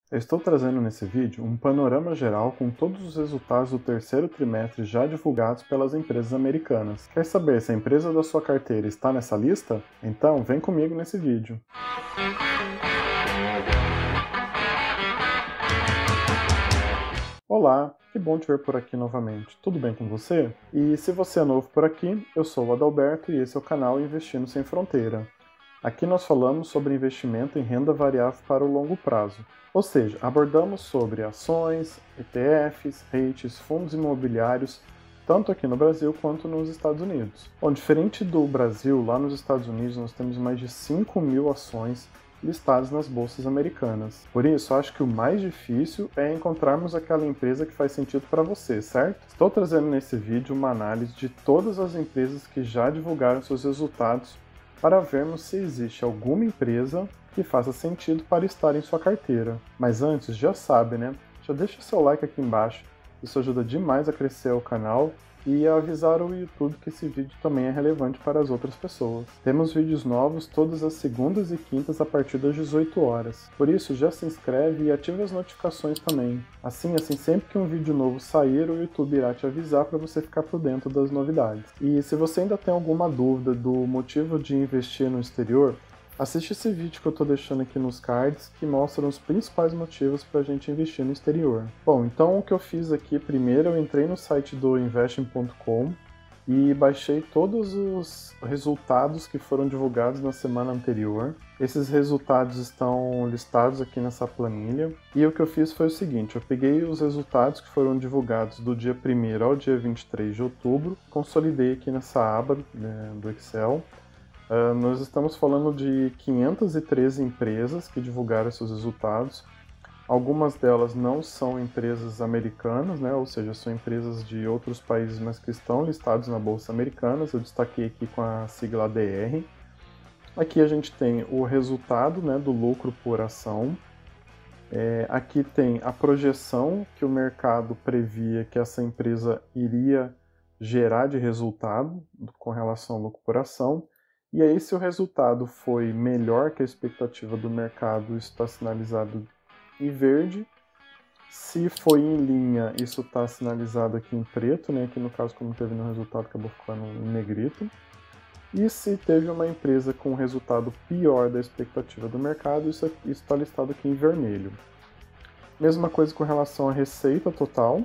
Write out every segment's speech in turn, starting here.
Eu estou trazendo nesse vídeo um panorama geral com todos os resultados do terceiro trimestre já divulgados pelas empresas americanas. Quer saber se a empresa da sua carteira está nessa lista? Então vem comigo nesse vídeo. Olá, que bom te ver por aqui novamente. Tudo bem com você? E se você é novo por aqui, eu sou o Adalberto e esse é o canal Investindo Sem Fronteira. Aqui nós falamos sobre investimento em renda variável para o longo prazo, ou seja, abordamos sobre ações, ETFs, REITs, fundos imobiliários, tanto aqui no Brasil quanto nos Estados Unidos. Bom, diferente do Brasil, lá nos Estados Unidos nós temos mais de 5.000 ações listadas nas bolsas americanas. Por isso, acho que o mais difícil é encontrarmos aquela empresa que faz sentido para você, certo? Estou trazendo nesse vídeo uma análise de todas as empresas que já divulgaram seus resultados para vermos se existe alguma empresa que faça sentido para estar em sua carteira. Mas antes, já sabe, né? Já deixa seu like aqui embaixo, isso ajuda demais a crescer o canal e a avisar o YouTube que esse vídeo também é relevante para as outras pessoas. Temos vídeos novos todas as segundas e quintas a partir das 18 horas. Por isso, já se inscreve e ative as notificações também. Assim, sempre que um vídeo novo sair, o YouTube irá te avisar para você ficar por dentro das novidades. E se você ainda tem alguma dúvida do motivo de investir no exterior, assiste esse vídeo que eu estou deixando aqui nos cards, que mostram os principais motivos para a gente investir no exterior. Bom, então o que eu fiz aqui, primeiro eu entrei no site do investing.com e baixei todos os resultados que foram divulgados na semana anterior. Esses resultados estão listados aqui nessa planilha. E o que eu fiz foi o seguinte, eu peguei os resultados que foram divulgados do dia 1º ao dia 23 de outubro, consolidei aqui nessa aba do Excel. Nós estamos falando de 513 empresas que divulgaram seus resultados. Algumas delas não são empresas americanas, né? Ou seja, são empresas de outros países, mas que estão listados na Bolsa Americana. Eu destaquei aqui com a sigla ADR. Aqui a gente tem o resultado, né, do lucro por ação. Aqui tem a projeção que o mercado previa que essa empresa iria gerar de resultado com relação ao lucro por ação. E aí, se o resultado foi melhor que a expectativa do mercado, isso está sinalizado em verde. Se foi em linha, isso está sinalizado aqui em preto, né? Aqui no caso, como teve no resultado, acabou ficando em negrito. E se teve uma empresa com resultado pior da expectativa do mercado, isso está listado aqui em vermelho. Mesma coisa com relação à receita total.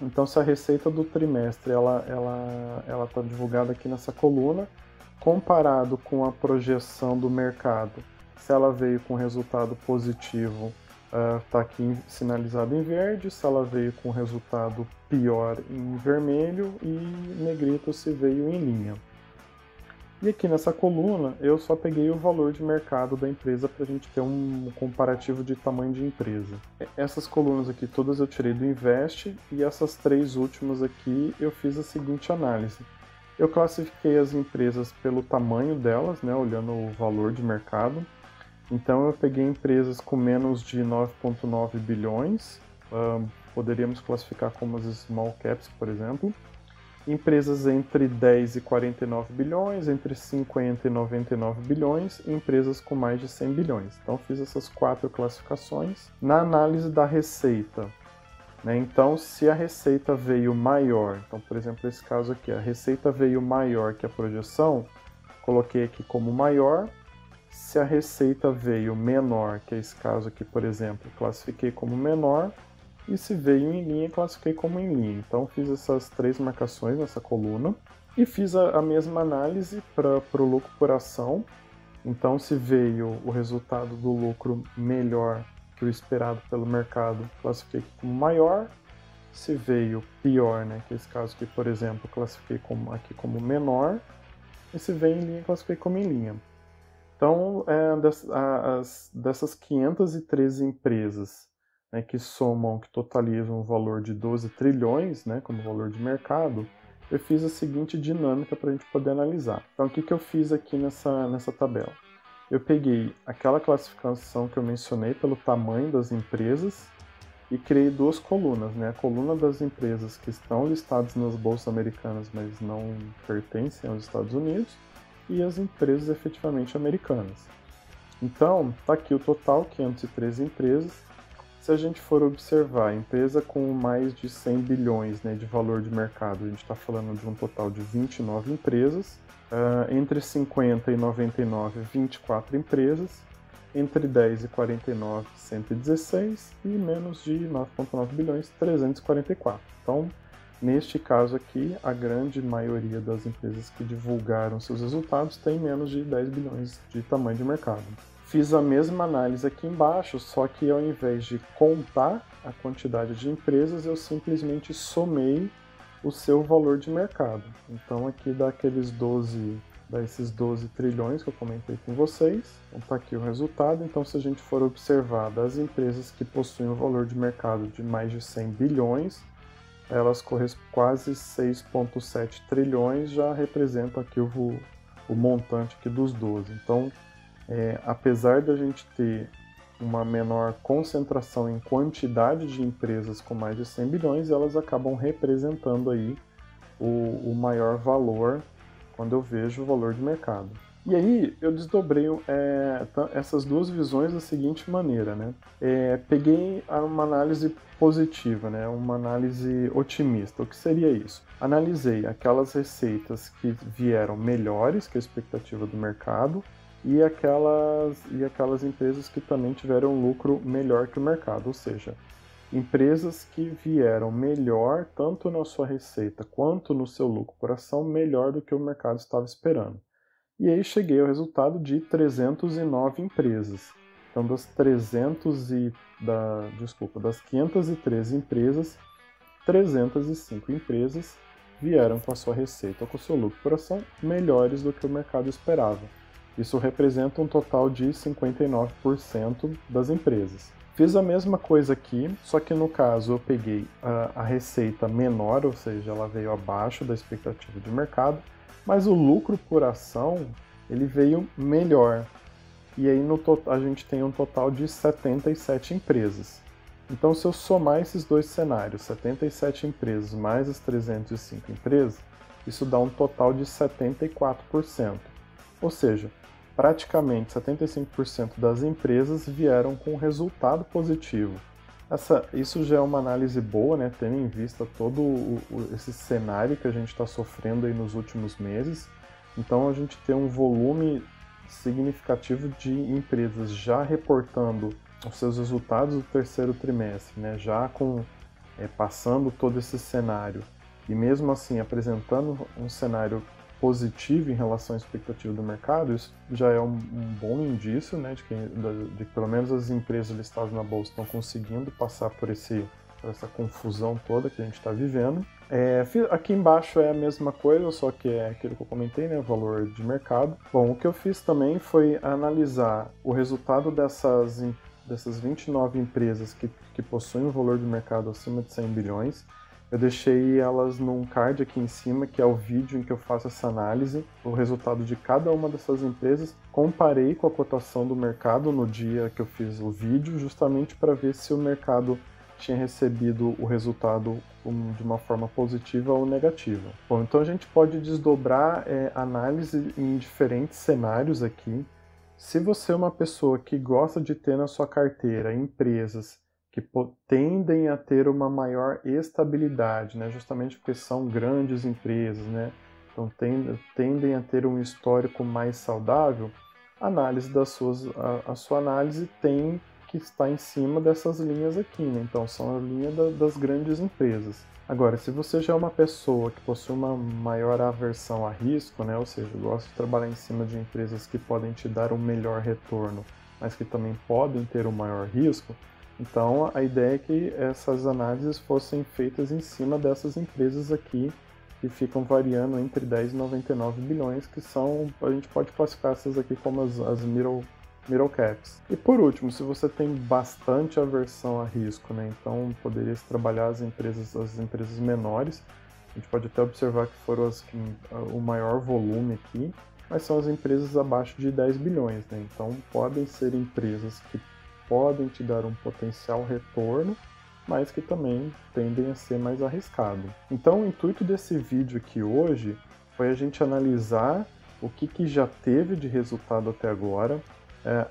Então, se a receita do trimestre ela está divulgada aqui nessa coluna, comparado com a projeção do mercado, se ela veio com resultado positivo, está aqui sinalizado em verde, se ela veio com resultado pior em vermelho e negrito se veio em linha. E aqui nessa coluna eu só peguei o valor de mercado da empresa para a gente ter um comparativo de tamanho de empresa. Essas colunas aqui todas eu tirei do Invest e essas três últimas aqui eu fiz a seguinte análise. Eu classifiquei as empresas pelo tamanho delas, né, olhando o valor de mercado. Então eu peguei empresas com menos de 9,9 bilhões, poderíamos classificar como as small caps, por exemplo. Empresas entre 10 e 49 bilhões, entre 50 e 99 bilhões, e empresas com mais de 100 bilhões. Então fiz essas quatro classificações. Na análise da receita, então, se a receita veio maior, então, por exemplo, esse caso aqui, a receita veio maior que a projeção, coloquei aqui como maior. Se a receita veio menor, que é esse caso aqui, por exemplo, classifiquei como menor. E se veio em linha, classifiquei como em linha. Então, fiz essas três marcações nessa coluna. E fiz a mesma análise para o lucro por ação. Então, se veio o resultado do lucro melhor que o esperado pelo mercado, classifiquei como maior. Se veio pior, né, que esse caso aqui, por exemplo, classifiquei aqui como menor. E se veio em linha, classifiquei como em linha. Então, dessas 513 empresas, né, que somam, que totalizam um valor de 12 trilhões, né, como valor de mercado, eu fiz a seguinte dinâmica para a gente poder analisar. Então, o que eu fiz aqui nessa tabela? Eu peguei aquela classificação que eu mencionei pelo tamanho das empresas e criei duas colunas, né? A coluna das empresas que estão listadas nas bolsas americanas, mas não pertencem aos Estados Unidos, e as empresas efetivamente americanas. Então, está aqui o total, 513 empresas. Se a gente for observar, empresa com mais de 100 bilhões, né, de valor de mercado, a gente está falando de um total de 29 empresas. Entre 50 e 99, 24 empresas. Entre 10 e 49, 116. E menos de 9,9 bilhões, 344. Então, neste caso aqui, a grande maioria das empresas que divulgaram seus resultados tem menos de 10 bilhões de tamanho de mercado. Fiz a mesma análise aqui embaixo, só que ao invés de contar a quantidade de empresas, eu simplesmente somei o seu valor de mercado. Então aqui dá esses 12 trilhões que eu comentei com vocês. Então tá aqui o resultado. Então se a gente for observar das empresas que possuem um valor de mercado de mais de 100 bilhões, elas correspondem quase 6,7 trilhões, já representam aqui o montante aqui dos 12. Então, apesar da gente ter uma menor concentração em quantidade de empresas com mais de 100 bilhões, elas acabam representando aí o maior valor quando eu vejo o valor de mercado. E aí eu desdobrei essas duas visões da seguinte maneira, né? Peguei uma análise positiva, né? Uma análise otimista. O que seria isso? Analisei aquelas receitas que vieram melhores que a expectativa do mercado e aquelas empresas que também tiveram lucro melhor que o mercado, ou seja, empresas que vieram melhor tanto na sua receita quanto no seu lucro por ação, melhor do que o mercado estava esperando. E aí cheguei ao resultado de 309 empresas. Então, das 513 empresas, 305 empresas vieram com a sua receita ou com o seu lucro por ação melhores do que o mercado esperava. Isso representa um total de 59% das empresas. Fiz a mesma coisa aqui, só que no caso eu peguei a receita menor, ou seja, ela veio abaixo da expectativa de mercado, mas o lucro por ação ele veio melhor. E aí a gente tem um total de 77 empresas. Então se eu somar esses dois cenários, 77 empresas mais as 305 empresas, isso dá um total de 74%. Ou seja, praticamente 75% das empresas vieram com resultado positivo. Isso já é uma análise boa, né, tendo em vista todo esse cenário que a gente está sofrendo aí nos últimos meses. Então a gente tem um volume significativo de empresas já reportando os seus resultados do terceiro trimestre, né, já passando todo esse cenário e mesmo assim apresentando um cenário positivo em relação à expectativa do mercado. Isso já é um bom indício, né, de que pelo menos as empresas listadas na bolsa estão conseguindo passar por essa confusão toda que a gente está vivendo. Aqui embaixo é a mesma coisa, só que é aquilo que eu comentei, né, valor de mercado. Bom, o que eu fiz também foi analisar o resultado dessas 29 empresas que possuem um valor de mercado acima de 100 bilhões. Eu deixei elas num card aqui em cima, que é o vídeo em que eu faço essa análise, o resultado de cada uma dessas empresas. Comparei com a cotação do mercado no dia que eu fiz o vídeo, justamente para ver se o mercado tinha recebido o resultado de uma forma positiva ou negativa. Bom, então a gente pode desdobrar análise em diferentes cenários aqui. Se você é uma pessoa que gosta de ter na sua carteira empresas que tendem a ter uma maior estabilidade, né? Justamente porque são grandes empresas, né? Então tendem a ter um histórico mais saudável, a sua análise tem que estar em cima dessas linhas aqui, né? Então são a linha das grandes empresas. Agora, se você já é uma pessoa que possui uma maior aversão a risco, né? Ou seja, gosta de trabalhar em cima de empresas que podem te dar um melhor retorno, mas que também podem ter um maior risco, então a ideia é que essas análises fossem feitas em cima dessas empresas aqui, que ficam variando entre 10 e 99 bilhões, que a gente pode classificar essas aqui como as middle caps. E por último, se você tem bastante aversão a risco, né, então poderia se trabalhar as empresas menores. A gente pode até observar que foram o maior volume aqui, mas são as empresas abaixo de 10 bilhões, né? Então podem ser empresas que podem te dar um potencial retorno, mas que também tendem a ser mais arriscado. Então o intuito desse vídeo aqui hoje foi a gente analisar o que já teve de resultado até agora,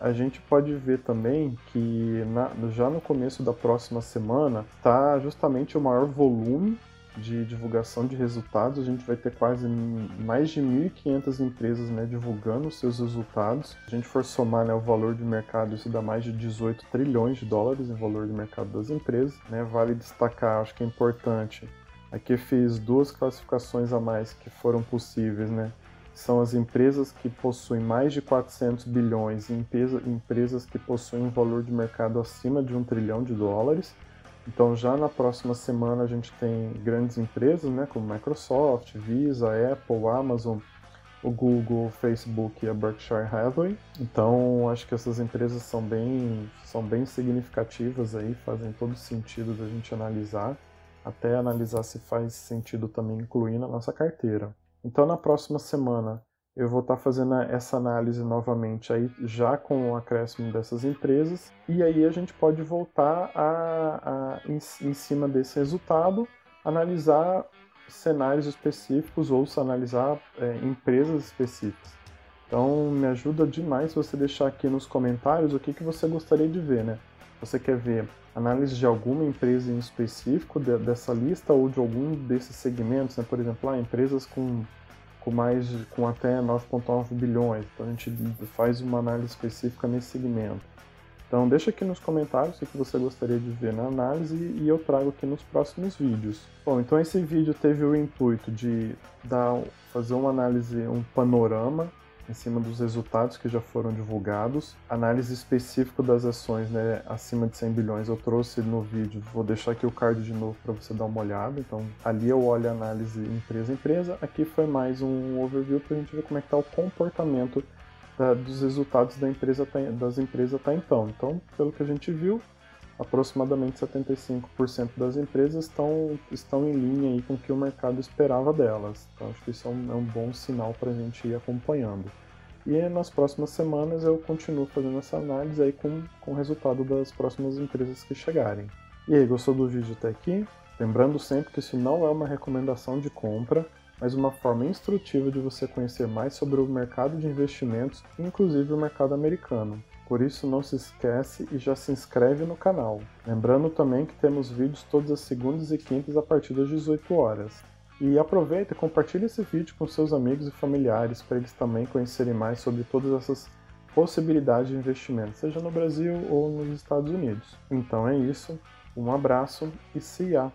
A gente pode ver também que já no começo da próxima semana está justamente o maior volume de divulgação de resultados. A gente vai ter quase mais de 1.500 empresas, né, divulgando os seus resultados. Se a gente for somar, né, o valor de mercado, isso dá mais de 18 trilhões de dólares em valor de mercado das empresas, né? Vale destacar, acho que é importante, aqui eu fiz duas classificações a mais que foram possíveis, né? São as empresas que possuem mais de 400 bilhões e empresas que possuem um valor de mercado acima de 1 trilhão de dólares. Então, já na próxima semana, a gente tem grandes empresas, né, como Microsoft, Visa, Apple, Amazon, o Google, o Facebook e a Berkshire Hathaway. Então, acho que essas empresas são bem significativas aí, fazem todo sentido da gente analisar, até analisar se faz sentido também incluir na nossa carteira. Então, na próxima semana, eu vou estar fazendo essa análise novamente aí, já com o acréscimo dessas empresas, e aí a gente pode voltar em cima desse resultado, analisar cenários específicos ou se analisar empresas específicas. Então, me ajuda demais se você deixar aqui nos comentários o que você gostaria de ver, né? Você quer ver análise de alguma empresa em específico dessa lista ou de algum desses segmentos, né? Por exemplo, empresas com até 9,9 bilhões. Então a gente faz uma análise específica nesse segmento. Então deixa aqui nos comentários o que você gostaria de ver na análise e eu trago aqui nos próximos vídeos. Bom, então esse vídeo teve o intuito de fazer uma análise, um panorama em cima dos resultados que já foram divulgados. Análise específica das ações, né, acima de 100 bilhões eu trouxe no vídeo, vou deixar aqui o card de novo para você dar uma olhada. Então ali eu olho a análise empresa a empresa, aqui foi mais um overview para a gente ver como é que está o comportamento dos resultados das empresas até então. Então, pelo que a gente viu, aproximadamente 75% das empresas estão em linha aí com o que o mercado esperava delas. Então acho que isso é um bom sinal para a gente ir acompanhando. E nas próximas semanas eu continuo fazendo essa análise aí com o resultado das próximas empresas que chegarem. E aí, gostou do vídeo até aqui? Lembrando sempre que isso não é uma recomendação de compra, mas uma forma instrutiva de você conhecer mais sobre o mercado de investimentos, inclusive o mercado americano. Por isso não se esquece e já se inscreve no canal. Lembrando também que temos vídeos todas as segundas e quintas a partir das 18 horas. E aproveita e compartilhe esse vídeo com seus amigos e familiares para eles também conhecerem mais sobre todas essas possibilidades de investimento, seja no Brasil ou nos Estados Unidos. Então é isso, um abraço e see ya!